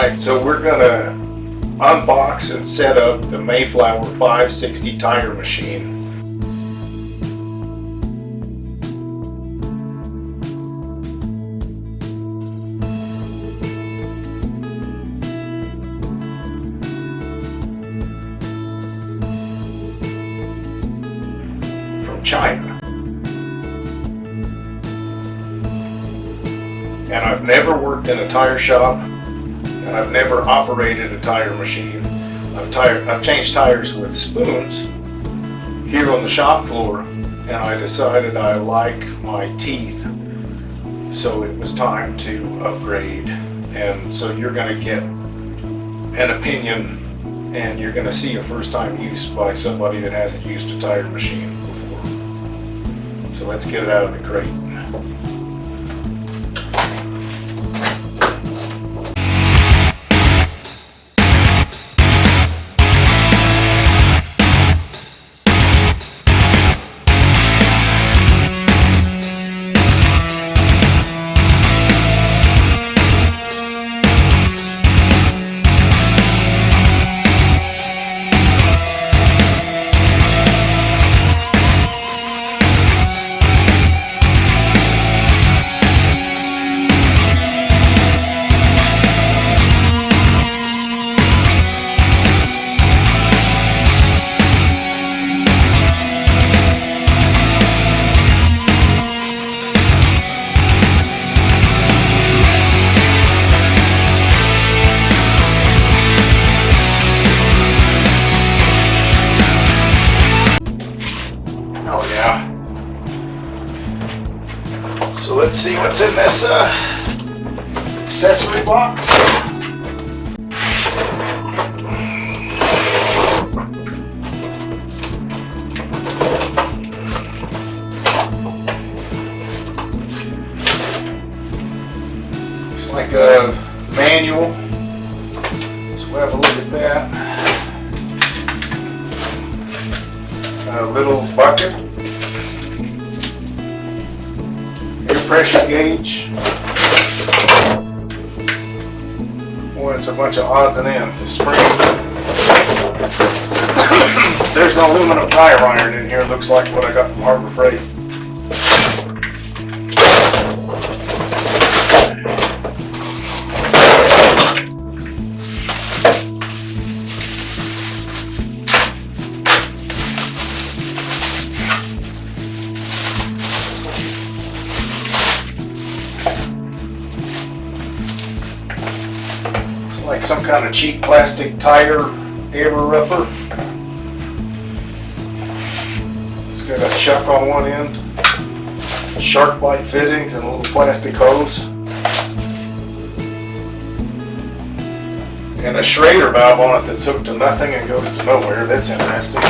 Alright, so we're gonna unbox and set up the Mayflower 560 tire machine. From China. And I've never worked in a tire shop, and I've never operated a tire machine. I've changed tires with spoons here on the shop floor, and I decided I like my teeth, so it was time to upgrade. And so you're going to get an opinion, and you're going to see a first-time use by somebody that hasn't used a tire machine before. So let's get it out of the crate. So let's see what's in this accessory box. It's like a manual, so we'll have a look at that. A little bucket. Pressure gauge. Boy, it's a bunch of odds and ends. A spring. There's an aluminum tire iron in here. Looks like what I got from Harbor Freight. Like some kind of cheap plastic tire air rubber. It's got a chuck on one end, shark bite fittings, and a little plastic hose, and a Schrader valve on it that's hooked to nothing and goes to nowhere. That's interesting.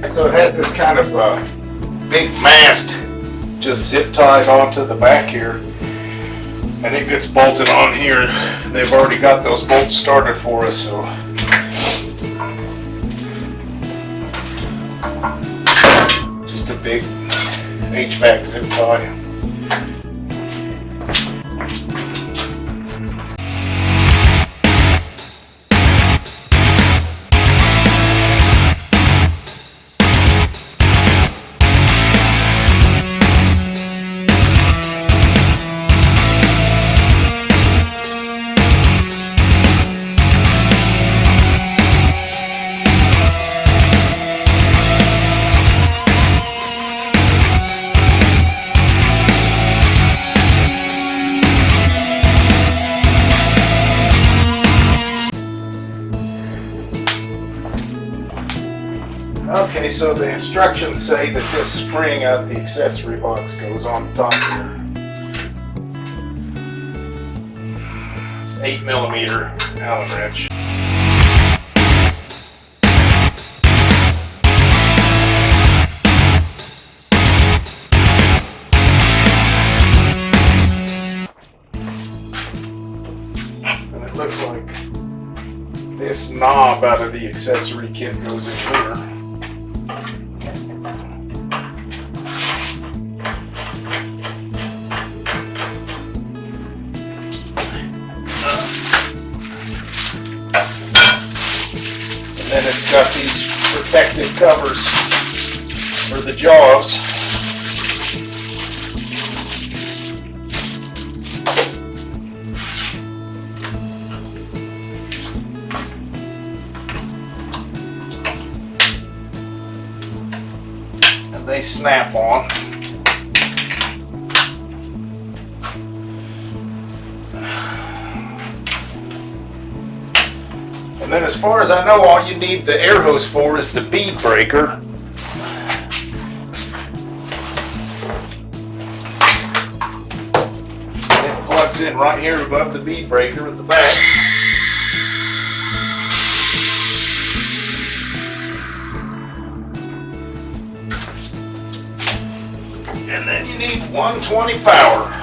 So it has this kind of big mast just zip tied onto the back here, and it gets bolted on here. They've already got those bolts started for us, so just a big HVAC zip tie. Okay, so the instructions say that this spring out of the accessory box goes on top here. It's 8mm Allen wrench. And it looks like this knob out of the accessory kit goes in here. And then it's got these protective covers for the jaws. And they snap on. And then as far as I know, all you need the air hose for is the bead breaker. And it plugs in right here above the bead breaker at the back. And then you need 120 power.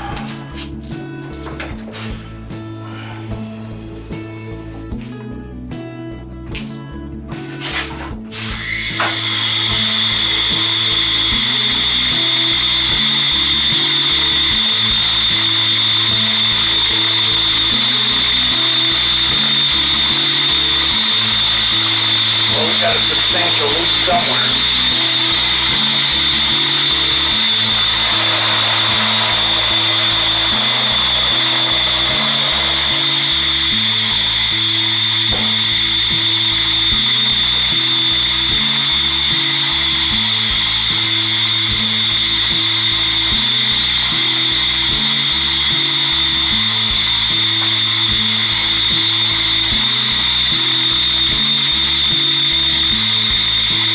Got a substantial leak somewhere.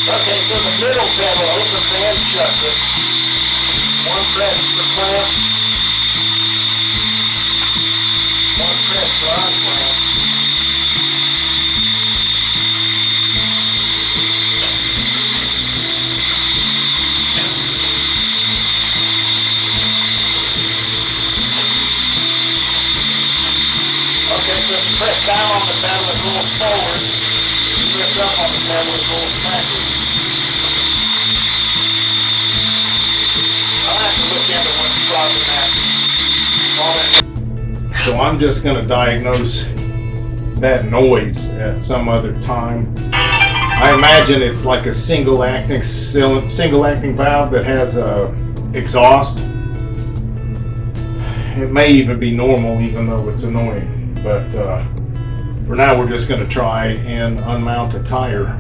Okay, so the middle pedal opens and shuts it. One press for clamp. One press for unclamp. Okay, so if you press down on the pedal, it rolls forward. If you press up on the pedal, it rolls backwards. So I'm just going to diagnose that noise at some other time. I imagine it's like a single acting valve that has a exhaust. It may even be normal, even though it's annoying. But for now, we're just going to try and unmount a tire.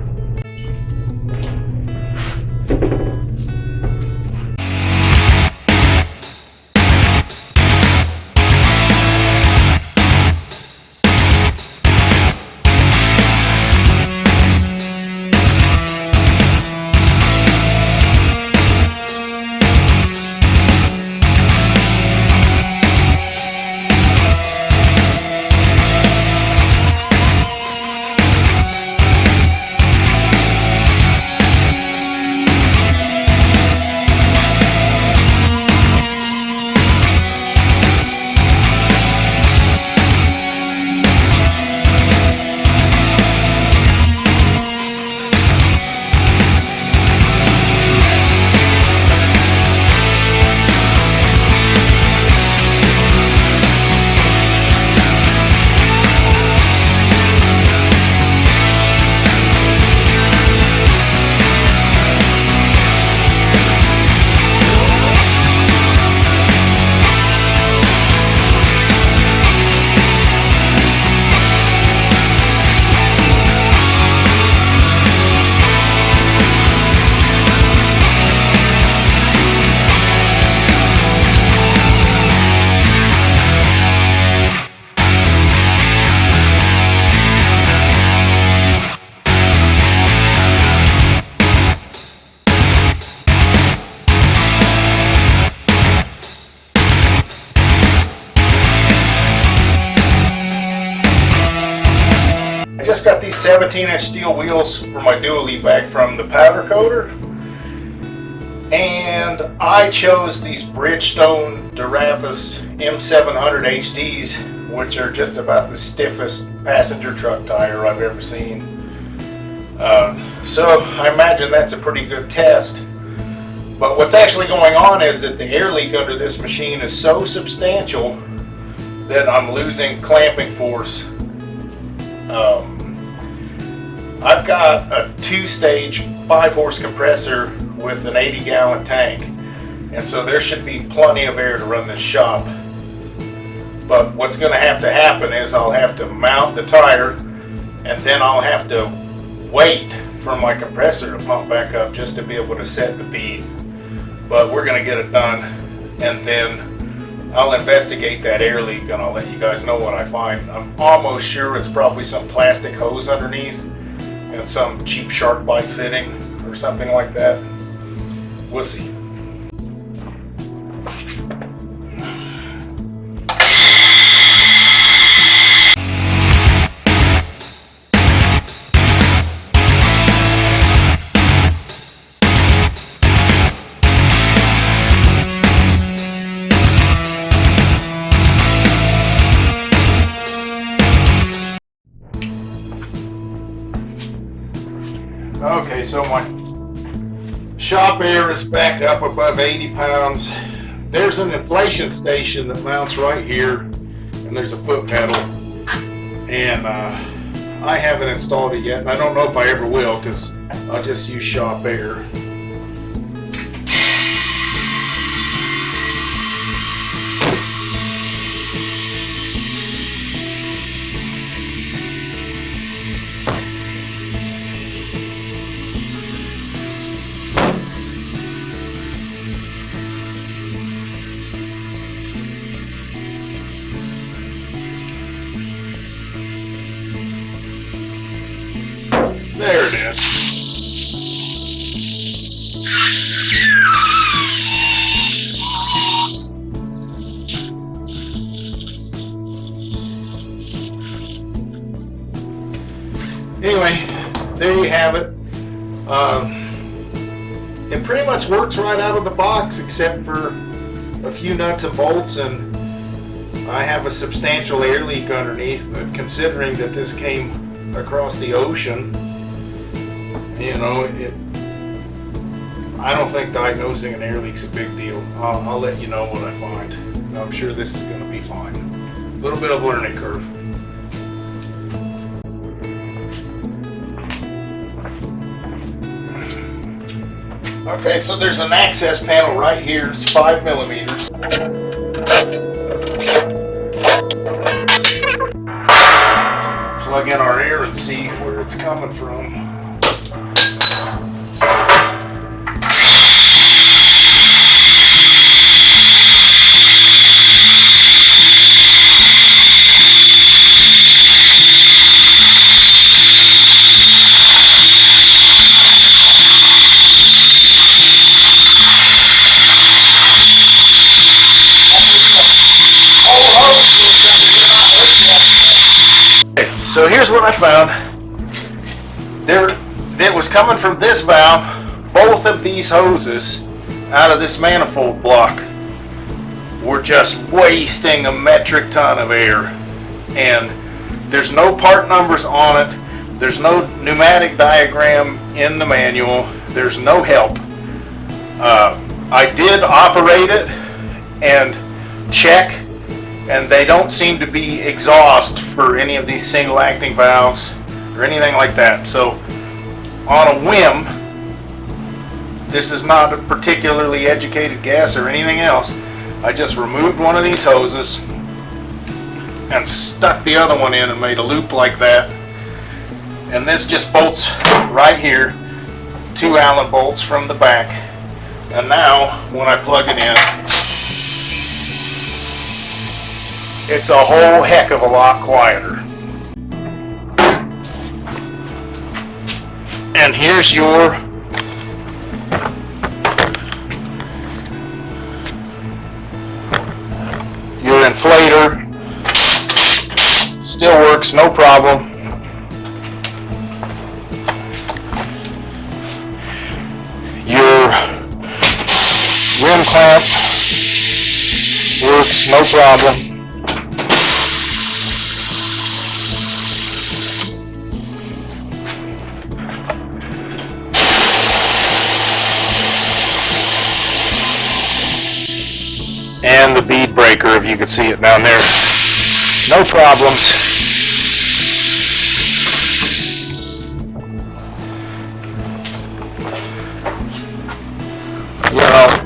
just got these 17-inch steel wheels for my dually back from the powder coater. And I chose these Bridgestone Durapus M700 HDs, which are just about the stiffest passenger truck tire I've ever seen. So I imagine that's a pretty good test. But what's actually going on is that the air leak under this machine is so substantial that I'm losing clamping force. I've got a 2-stage 5-horse compressor with an 80-gallon tank, and so there should be plenty of air to run this shop. But what's going to happen is I'll have to mount the tire, and then I'll have to wait for my compressor to pump back up just to be able to set the bead. But we're going to get it done, and then I'll investigate that air leak and I'll let you guys know what I find. I'm almost sure it's probably some plastic hose underneath and some cheap shark bite fitting or something like that. We'll see. Okay, so my shop air is back up above 80 pounds. There's an inflation station that mounts right here, and there's a foot pedal. And I haven't installed it yet, and I don't know if I ever will, because I'll just use shop air. There it is. Anyway, there you have it. It pretty much works right out of the box except for a few nuts and bolts, and I have a substantial air leak underneath, but considering that this came across the ocean, you know, I don't think diagnosing an air leak's a big deal. I'll let you know what I find. I'm sure this is going to be fine. A little bit of learning curve. Okay, so there's an access panel right here. It's 5 millimeters. Plug in our air and see where it's coming from. So here's what I found. That was coming from this valve. Both of these hoses out of this manifold block were just wasting a metric ton of air. And there's no part numbers on it. There's no pneumatic diagram in the manual. There's no help. I did operate it and check, and they don't seem to be exhaust for any of these single acting valves or anything like that. So on a whim, this is not a particularly educated guess or anything else, I just removed one of these hoses and stuck the other one in and made a loop like that. And this just bolts right here, 2 Allen bolts from the back. And now when I plug it in, it's a whole heck of a lot quieter. And here's your inflator. Still works, no problem. Works, no problem. And the bead breaker, if you could see it down there. No problems.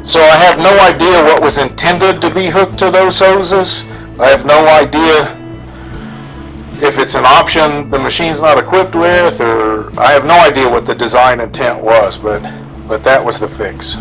So I have no idea what was intended to be hooked to those hoses. I have no idea if it's an option the machine's not equipped with, or I have no idea what the design intent was, but that was the fix.